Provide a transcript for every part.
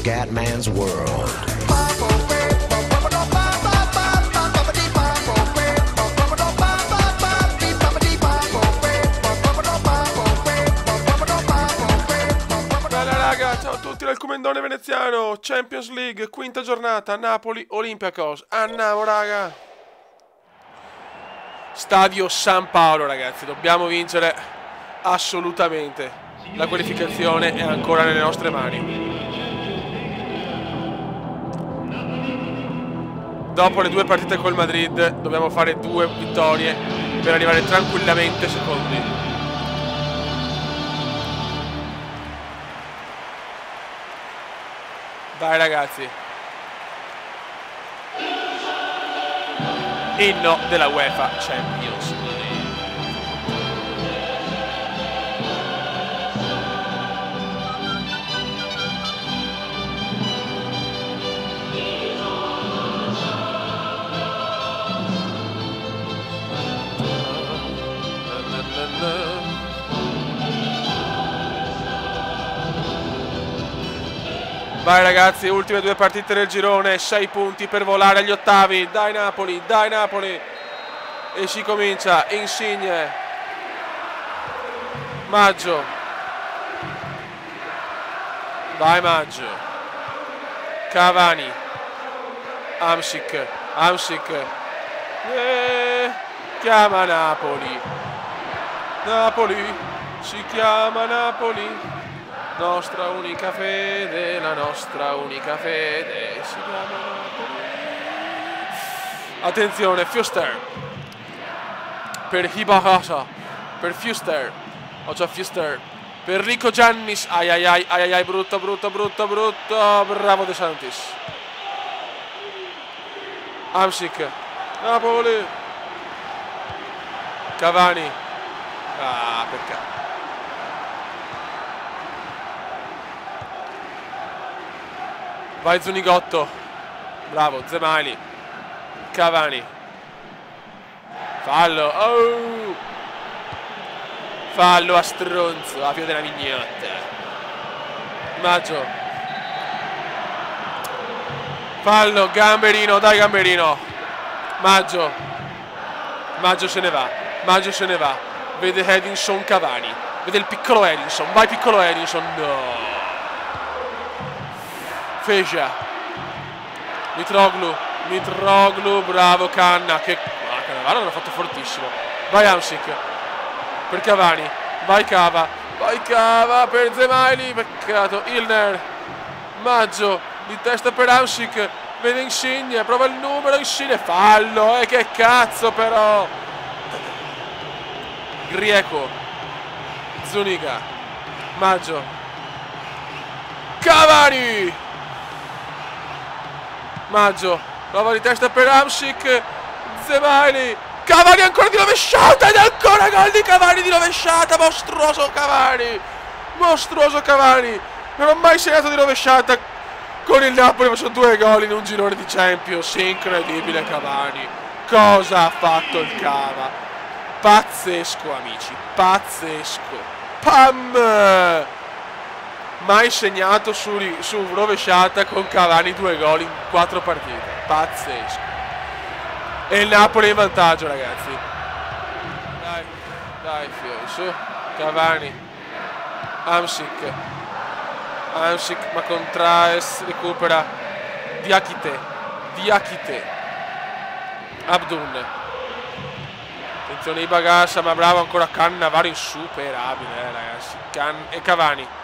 Scatman's World. Bella raga, ciao a tutti dal Comendone veneziano. Champions League, quinta giornata, Napoli, Olympiacos. Andiamo raga. Stadio San Paolo ragazzi, dobbiamo vincere assolutamente. La qualificazione è ancora nelle nostre mani. Dopo le due partite col Madrid dobbiamo fare 2 vittorie per arrivare tranquillamente secondi. Dai ragazzi. Inno della UEFA Champions League. Vai ragazzi, ultime 2 partite del girone, 6 punti per volare agli ottavi. Dai Napoli, dai Napoli. E si comincia. Insigne, Maggio, vai Maggio, Cavani, Hamsik, chiama Napoli, Napoli, si chiama Napoli. Nostra unica fede, la nostra unica fede si chiama Napoli. Attenzione, Fuster per Hibahasa, per Fuster, Fuster per Rico Giannis, ai ai ai, brutto, bravo De Santis. Hamsik, Napoli, Cavani, ah peccato. Vai Zunigotto, bravo, Zemali, Cavani, fallo, oh! Fallo a stronzo, a fine della mignotta. Maggio, fallo, Gamberino, dai Gamberino, Maggio se ne va, vede Edinson Cavani, vede il piccolo Edinson, vai piccolo Edinson, no! Feja, Mitroglou, bravo Canna, che Cannavaro l'ha fatto fortissimo. Vai Hamsik per Cavani, vai Cava per Zemali, peccato. Ilner, Maggio di testa per Hamsik, vede Insigne, prova il numero, Insigne, fallo, che cazzo però. Grieco, Zuniga, Maggio, Cavani, Maggio, prova di testa per Hamsik, Zemali, Cavani ancora di rovesciata ed ancora gol di Cavani di rovesciata, mostruoso Cavani, non ho mai segnato di rovesciata con il Napoli, ma sono 2 gol in un girone di Champions, incredibile Cavani, cosa ha fatto il Cava, pazzesco amici, pazzesco, pam! Mai segnato su rovesciata con Cavani 2 gol in 4 partite. Pazzesco. E il Napoli è in vantaggio ragazzi. Dai fiori, su. Cavani. Hamsik, ma contraes, recupera. Diakite. Abdun. Attenzione Ibagassa, ma bravo ancora Cannavaro, insuperabile ragazzi. E Cavani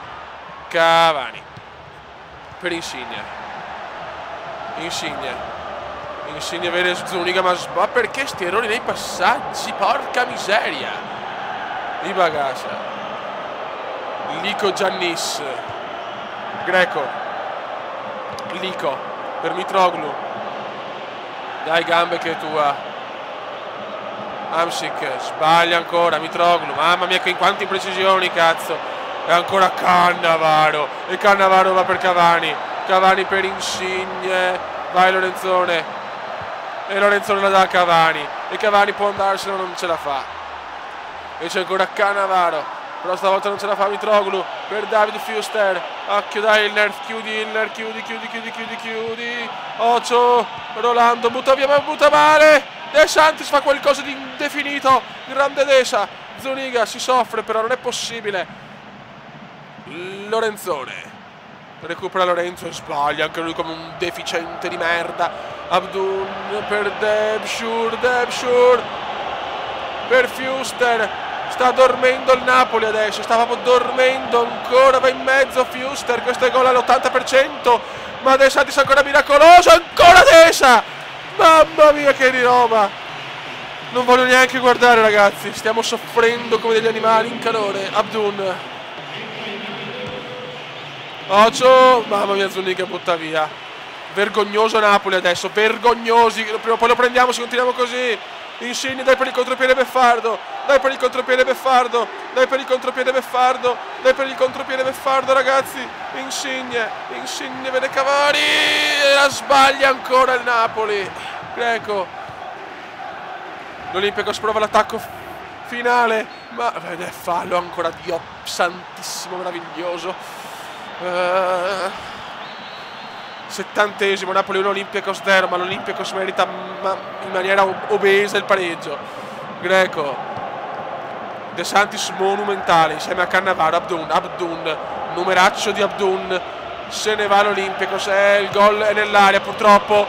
per Insigne vede Zuniga, ma perché sti errori nei passaggi, porca miseria. Ibagassa, Lico Giannis, Greco, Lico per Mitroglou, dai gambe che è tua. Hamsik sbaglia ancora, Mitroglou, mamma mia che in quante imprecisioni cazzo. E ancora Cannavaro, e Cannavaro va per Cavani per Insigne, vai Lorenzone, e Lorenzone la dà a Cavani, e Cavani può andarsene, non ce la fa, e c'è ancora Cannavaro, però stavolta non ce la fa Mitroglou per David Fuster. Occhio da Hilner, chiudi, Ocho, Rolando, butta via ma butta male. De Santis fa qualcosa di indefinito, grande Desa. Zuniga si soffre, però non è possibile. Lorenzone recupera Lorenzo e sbaglia anche lui come un deficiente di merda. Abdun per Debshur per Fuster. Sta dormendo il Napoli adesso, sta proprio dormendo ancora, va in mezzo Fuster, questo è gol all'80%, ma De Santis ancora miracoloso, ancora Desa, mamma mia che di roba, non voglio neanche guardare ragazzi, stiamo soffrendo come degli animali in calore. Abdun, Ocho, mamma mia Zuniga butta via, vergognoso Napoli adesso, vergognosi, prima o poi lo prendiamo se continuiamo così. Insigne, dai per il contropiede Beffardo, dai per il contropiede Beffardo, dai per il contropiede Beffardo, dai per il contropiede Beffardo ragazzi. Insigne vede Cavani e la sbaglia ancora il Napoli. Greco, l'Olympiacos prova l'attacco finale, ma è fallo ancora, Dio santissimo, meraviglioso. 70esimo, Napoli 1 Olympiacos 0, ma l'Olympiacos merita in maniera obesa il pareggio. Greco, De Santis monumentale insieme a Cannavaro. Abdun, numeraccio di Abdun, se ne va l'Olympiacos, il gol è nell'aria purtroppo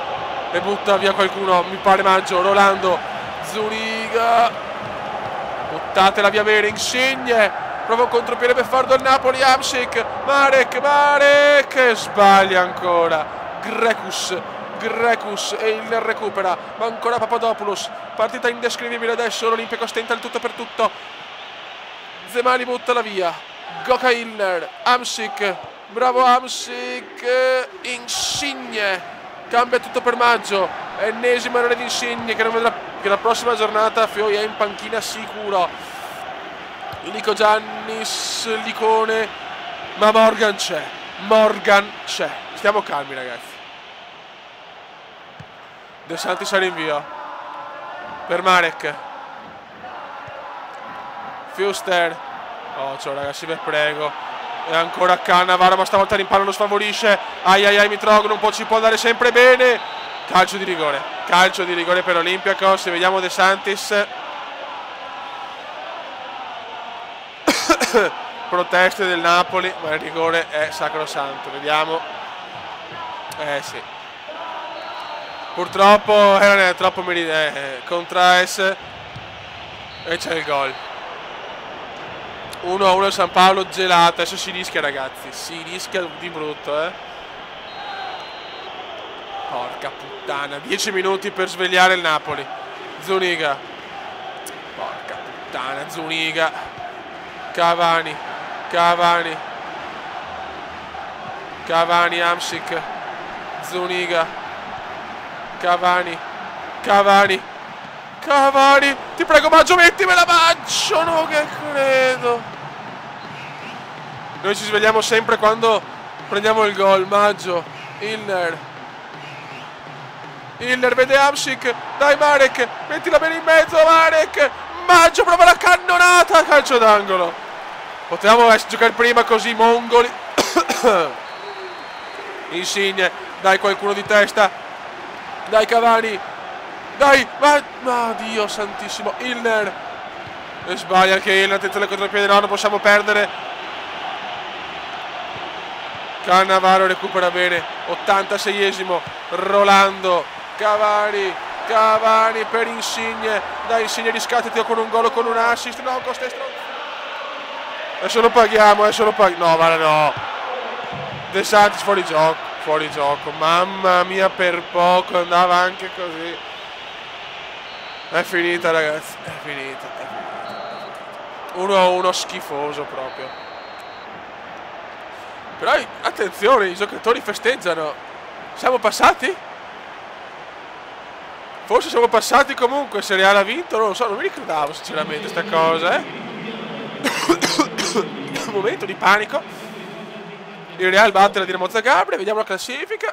e butta via qualcuno, mi pare Maggio. Rolando, Zuniga, buttatela via bene. Insigne, prova un contropiede Beffardo al Napoli. Hamsik, Marek sbaglia ancora. Grekus e il recupera, ma ancora Papadopoulos. Partita indescrivibile adesso, l'Olympiacos tenta il tutto per tutto. Zemani buttala via, Goka Hilner, Hamsik, bravo Hamsik, Insigne cambia tutto per Maggio, ennesimo errore di Insigne che non vedrà che la prossima giornata Fioi è in panchina sicuro. Nico Giannis, Licone, ma Morgan c'è, stiamo calmi ragazzi. De Santis al rinvio per Marek, Fuster, Ocho ragazzi vi prego, e ancora Cannavaro ma stavolta l'impallo lo sfavorisce. Ai Mitroglou un po' ci può andare sempre bene. Calcio di rigore per Olympiacos e vediamo De Santis. Proteste del Napoli, ma il rigore è sacrosanto, vediamo. Sì, purtroppo non è troppo contraes e c'è il gol. 1-1 San Paolo gelato. Adesso si rischia ragazzi, si rischia di brutto porca puttana, 10 minuti per svegliare il Napoli. Zuniga, porca puttana Zuniga, Cavani, Hamsik, Zuniga, Cavani, ti prego Maggio, mettimela Maggio, no che credo. Noi ci svegliamo sempre quando prendiamo il gol. Maggio, Hilner vede Hamsik, dai Marek, mettila bene in mezzo Marek, Maggio prova la cannonata, calcio d'angolo. Potevamo giocare prima così mongoli. Insigne, dai qualcuno di testa, dai Cavani, dai, ma Dio santissimo, Hilner e sbaglia anche Hilner, attenzione al contropiede, no, non possiamo perdere. Cannavaro recupera bene, 86esimo, Rolando, Cavani per Insigne, dai Insigne riscattati con un gol o con un assist, no, con ste stronze. Adesso lo paghiamo, no, guarda no. De Santis fuori gioco, mamma mia per poco, andava anche così. È finita ragazzi, è finita. 1-1 schifoso proprio. Però attenzione, i giocatori festeggiano. Siamo passati? Forse siamo passati comunque, se Real ha vinto, non lo so, non mi ricordavo sinceramente sta cosa, Un momento di panico. Il Real batte la Dinamo Zagabria, vediamo la classifica.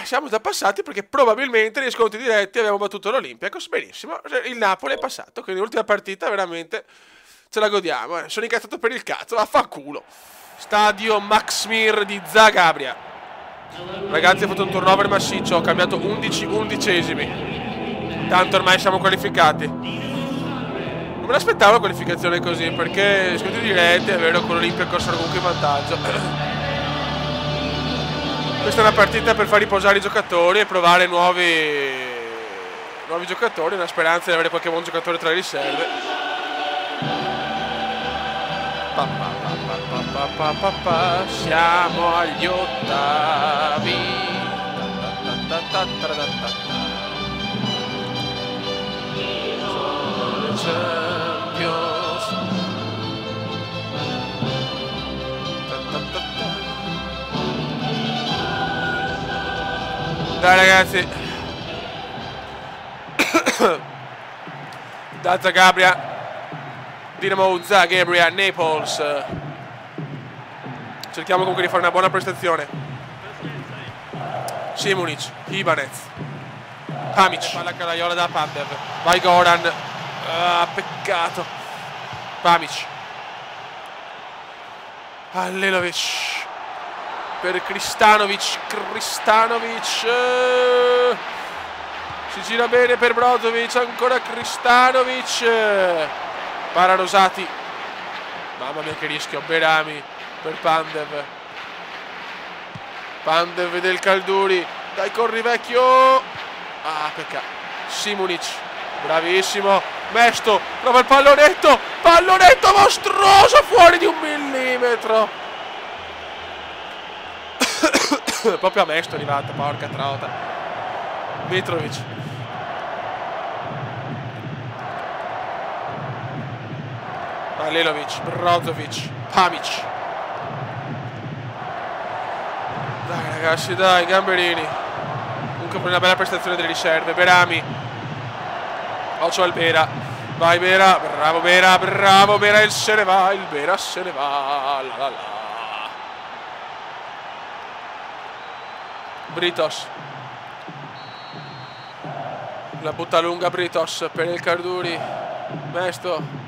Siamo già passati perché probabilmente nei scontri diretti abbiamo battuto l'Olympiacos. Benissimo, il Napoli è passato, quindi l'ultima partita veramente ce la godiamo, sono incazzato per il cazzo, vaffanculo. Stadio Maksimir di Zagabria. Ragazzi, ho fatto un turnover massiccio, ho cambiato 11 undicesimi. Tanto ormai siamo qualificati. Non me l'aspettavo la qualificazione così, perché scontri diretti, è vero, con l'Olimpia corso comunque in vantaggio. Questa è una partita per far riposare i giocatori e provare nuovi giocatori, una speranza di avere qualche buon giocatore tra le riserve. Siamo agli ottavi. Champions. Dai ragazzi, da Zagabria, Dinamo Zagabria, Naples. Cerchiamo comunque di fare una buona prestazione. Simunic, Ibanez, Pamic, palla Karaiola da Pandev. Vai Goran. Peccato. Pamic, Allelovic per Kristanovic. Si gira bene per Brozovic. Ancora Kristanovic. Para Rosati. Mamma mia che rischio. Berami per Pandev. Pandev del Calduri. Dai, corri vecchio. Peccato. Simunic, bravissimo. Mesto prova il pallonetto. Pallonetto mostruoso, fuori di 1 millimetro. Proprio a Mesto è arrivata, porca trota. Mitrovic. Allelovic, Brozovic, Pamic. Dai ragazzi, dai, Gamberini. Comunque per una bella prestazione delle riserve. Berami. Occhio al Bera. Vai Bera, bravo Bera, bravo Bera, il se ne va, il Bera se ne va. La la la. Britos. La butta lunga Britos per il Carduri. Mesto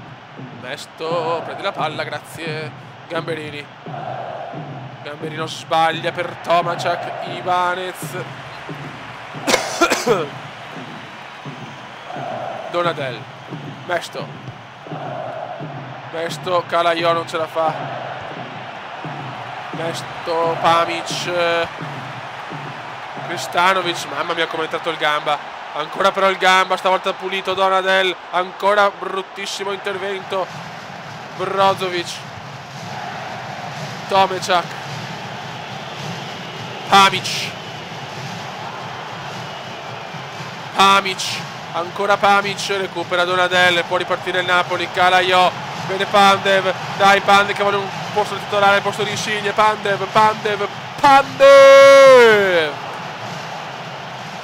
prende la palla, grazie. Gamberini non sbaglia per Tomacak. Ibanez. Donadel. Mesto, Kalaio non ce la fa. Mesto, Pamic, Kristanovic. Mamma mia come è entrato il gamba. Ancora però il gamba, stavolta pulito Donadel. Ancora bruttissimo intervento. Brozovic, Tomacak, Pamic, ancora Pamic, recupera Donadel, può ripartire il Napoli. Kalaio, vede Pandev. Dai Pandev che vuole un posto titolare al posto di Insigne. Pandev,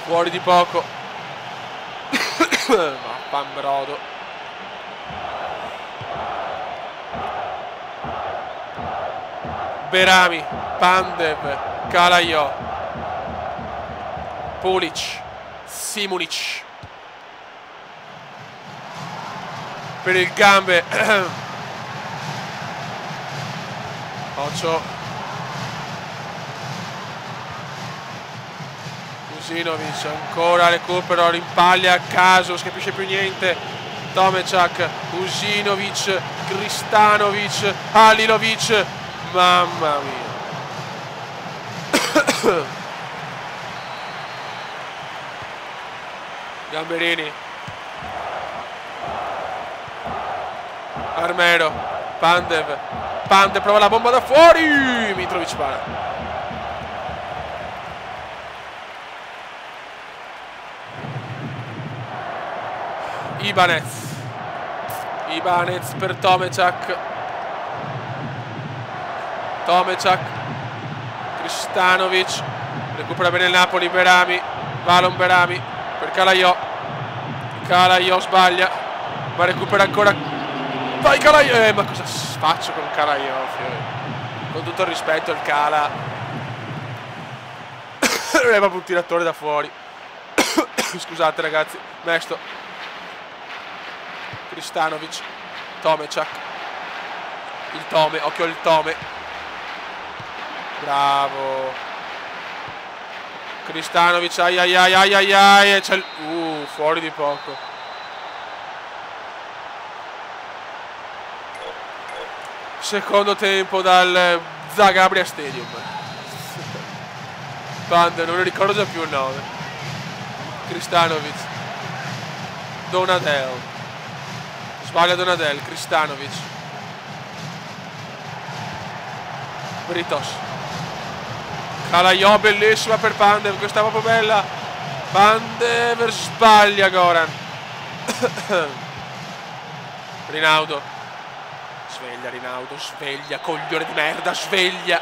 fuori di poco. Pambrodo. Berami, Pandev, Kalaio, Pulic, Simunic per il gambe. Occhio. Usinovic, ancora recupero, rimpaglia a caso, non si capisce più niente. Tomacak, Usinovic, Kristanovic, Alilovic. Mamma mia. Gamberini, Armero, Pandev prova la bomba da fuori. Mitrovic para. Ibanez per Tomacak. Kristanovic recupera bene il Napoli. Berami, Valon Berami per Kalaio sbaglia ma recupera ancora. Vai Kalaio. Ma cosa faccio con Kalaio? Con tutto il rispetto, il Kala è proprio un tiratore da fuori. Scusate ragazzi. Mesto, Kristanovic, Tomacak, Il Tome, occhio al Tome. Bravo. Kristanovic, ai. C'è il... fuori di poco. Secondo tempo dal Zagabria Stadium. Pandev, non ne ricordo già più il nome. Kristanovic. Donadel. Sbaglia Donadel, Kristanovic. Britos. Kalajov, bellissima per Pandev, questa è proprio bella. Pandev sbaglia Goran. Rinaudo. Sveglia Rinaudo, sveglia, coglione di merda, sveglia.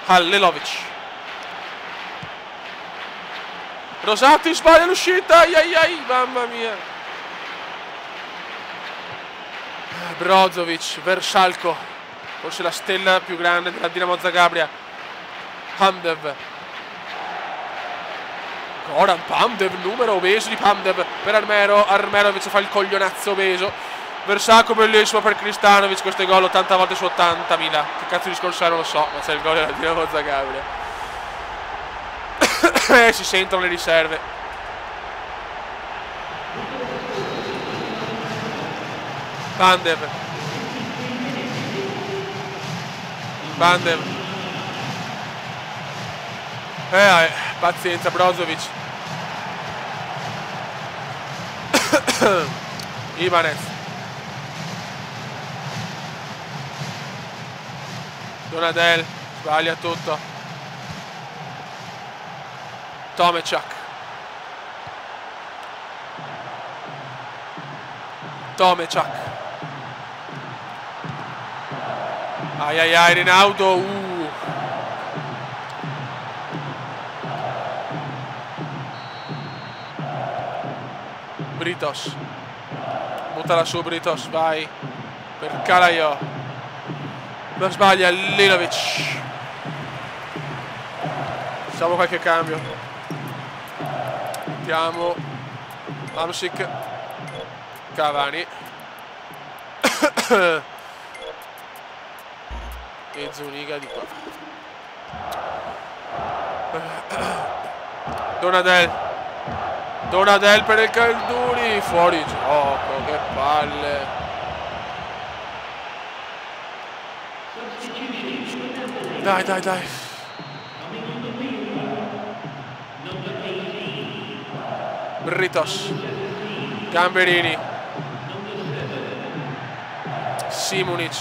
Halilovic. Rosati sbaglia l'uscita, ai, mamma mia. Brozovic, Versalco, forse la stella più grande della Dinamo Zagabria. Pandev. Goran Pandev, numero obeso di Pandev per Armero. Armero invece fa il coglionazzo obeso. Versalco bellissimo per Kristanovic. Questo è gol 80 volte su 80.000. Che cazzo di discorso è non lo so, ma c'è il gol della Dinamo Zagabria. Si sentono le riserve. Pandev. Pazienza, Brozovic. Ibanez. Donadel sbaglia tutto. Tomečak. Ai, Rinaudo. Britos. Buttala su Britos, vai. Per Kalajov. Non sbaglia Lilovic. Facciamo qualche cambio. Mettiamo Hamsik. Cavani. E Zuniga di qua. Donadel per il Calduri. Fuori gioco, che palle. Dai. Britos. Gamberini. Simunic.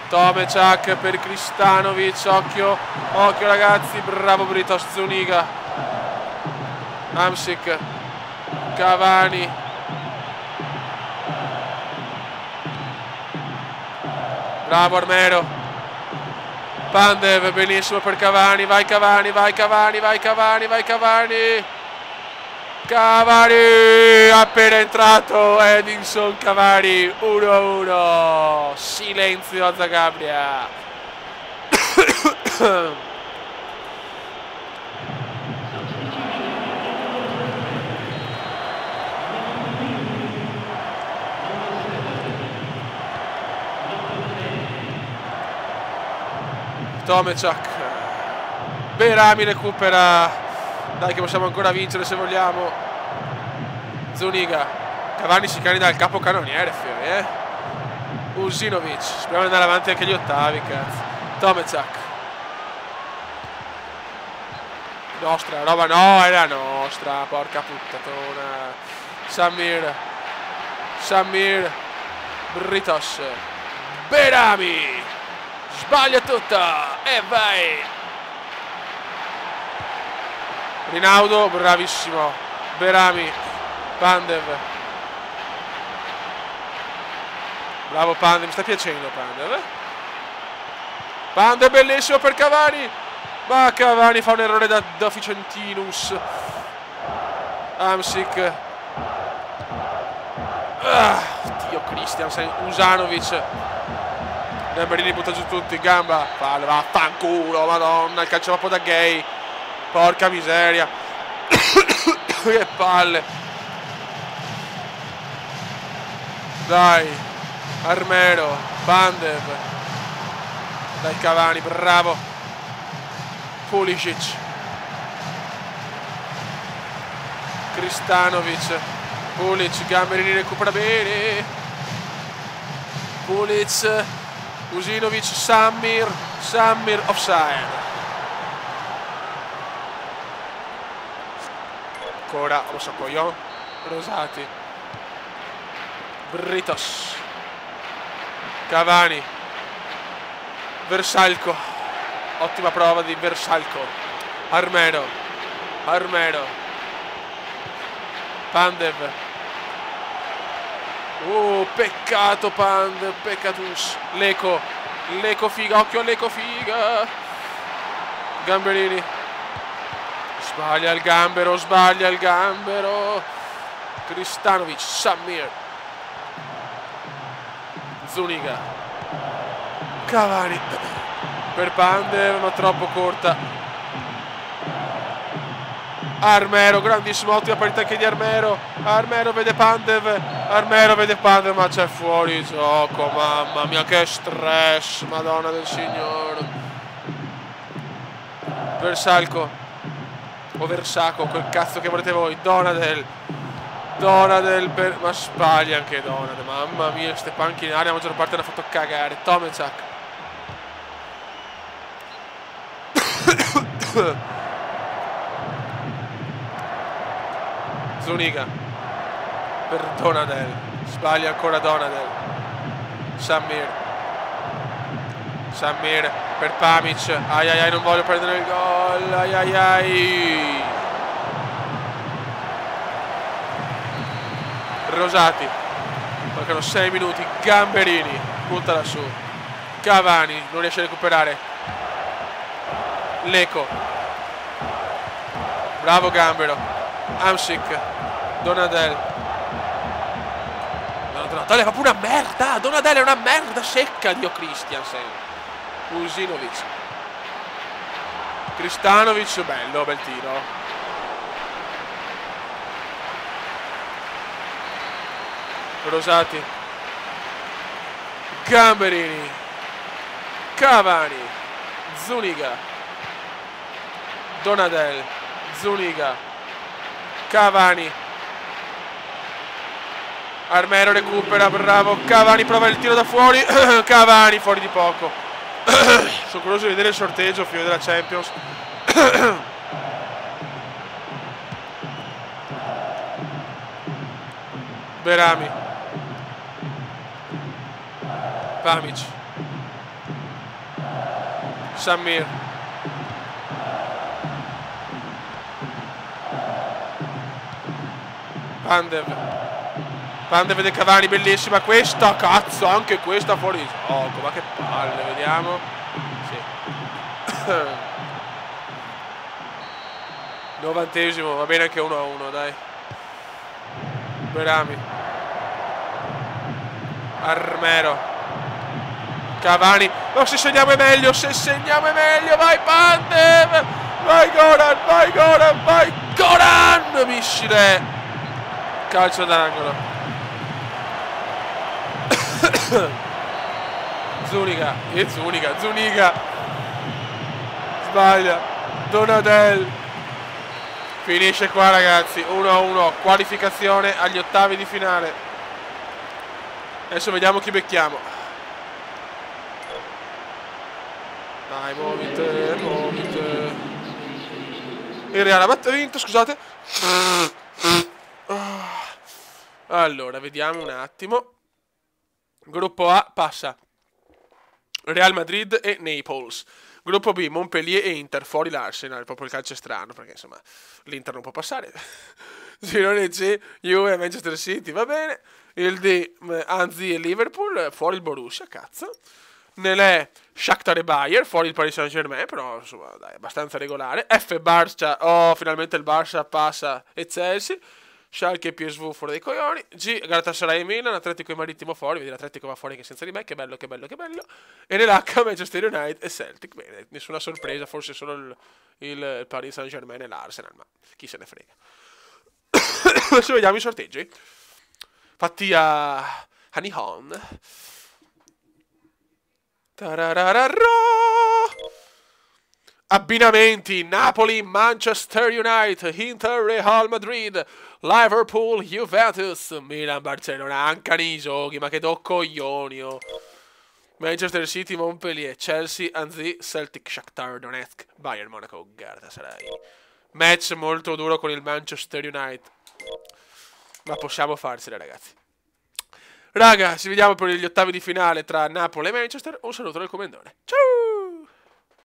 Tomečak per Kristanovic. Occhio ragazzi. Bravo Britos. Zuniga. Hamsik. Cavani. Bravo Armero. Pandev, benissimo per Cavani. Vai Cavani. Cavani, appena entrato Edinson Cavani, 1-1. Silenzio a Zagabria. Tomečak. Berami recupera. Dai che possiamo ancora vincere se vogliamo. Zuniga. Cavani si candida al capocannoniere, fiori, Usinovic. Speriamo di andare avanti anche gli ottavi, cazzo. Tomečak. Nostra roba, no, è la nostra. Porca puttatona. Samir. Britos. Berami. Sbaglia tutta. E vai. Rinaudo, bravissimo. Berami. Pandev. Bravo Pandev, mi sta piacendo Pandev. Pandev bellissimo per Cavani. Ma Cavani fa un errore da Deficientinus. Hamsik. Dio Christiansen. Usanovic. Gamberini butta giù tutti. Gamba. Fallo, vaffanculo. Madonna, il calcio proprio da gay. Porca miseria. Che palle. Dai. Armero. Pandev. Dai Cavani, bravo. Pulisic. Kristanovic. Pulic, Gamberini recupera bene. Pulic. Usinovic, Samir offside. Ancora Osakoyon, Rosati, Britos, Cavani, Versalco, ottima prova di Versalco, Armero, Pandev, peccato Pandev, peccatus, Leco figa, occhio a Leco figa, Gamberini. Sbaglia il gambero. Kristanovic, Samir. Zuniga. Cavani. Per Pandev, ma troppo corta. Armero, grandissimo, ottima partita anche di Armero. Armero vede Pandev, ma c'è fuori gioco. Mamma mia, che stress, Madonna del Signore. Versalco. O Versaco, quel cazzo che volete voi. Donadel ma sbaglia anche Donadel. Mamma mia, queste panche in aria la maggior parte l'ha fatto cagare. Tomecak. Zuniga per Donadel, sbaglia ancora Donadel. Samir per Pamic, ai non voglio prendere il gol, ai. Rosati, mancano 6 minuti, Gamberini, buttala su, Cavani, non riesce a recuperare, Leco, bravo Gambero, Amsic, Donadel è proprio una merda, Donadel è una merda secca, Dio Christiansen. Usinovic, Kristanovic, bel tiro. Rosati, Gamberini, Cavani, Zuniga, Donadel, Zuniga, Cavani, Armero recupera, bravo, Cavani prova il tiro da fuori, Cavani fuori di poco. Sono curioso di vedere il sorteggio fine della Champions. Berami, Pamic, Samir, Pandev dei Cavani, bellissima questa, cazzo, anche questa fuori di gioco, ma che palle, vediamo. Sì. 90esimo, va bene anche 1-1, dai. Berami, Armero, Cavani, no, se segniamo è meglio, vai Pandev, vai Goran, missile, calcio d'angolo. Zuniga, sbaglia, Donadel, finisce qua ragazzi, 1-1, qualificazione agli ottavi di finale. Adesso vediamo chi becchiamo. Dai, muovite. Il Real ha vinto, scusate. Allora, vediamo un attimo. Gruppo A passa Real Madrid e Naples. Gruppo B, Montpellier e Inter, fuori l'Arsenal, proprio il calcio è strano, perché insomma l'Inter non può passare. Girone C, Juve e Manchester City, va bene. Il D, Anzi e Liverpool, fuori il Borussia, cazzo. Nell'E, Shakhtar e Bayern, fuori il Paris Saint-Germain, però insomma dai, abbastanza regolare. F, Barça, finalmente il Barça passa e Chelsea. Schalke e PSV fuori dai coglioni. G, Galatasaray e Milan, Atletico e Marittimo fuori. Vedi l'Atletico va fuori anche senza di me, che bello. E nell'H, Manchester United e Celtic. Bene, nessuna sorpresa, forse solo il Paris Saint-Germain e l'Arsenal, ma chi se ne frega. Adesso vediamo i sorteggi fatti a Nihon. Abbinamenti: Napoli, Manchester United, Inter, Real Madrid, Liverpool, Juventus, Milan, Barcellona, Ancaniso, ma che do coglioni, oh. Manchester City, Montpellier, Chelsea, Anzi, Celtic, Shakhtar Donetsk, Bayern Monaco, Galatasaray. Match molto duro con il Manchester United, ma possiamo farsela, ragazzi. Raga, ci vediamo per gli ottavi di finale tra Napoli e Manchester. Un saluto dal Comendone. Ciao!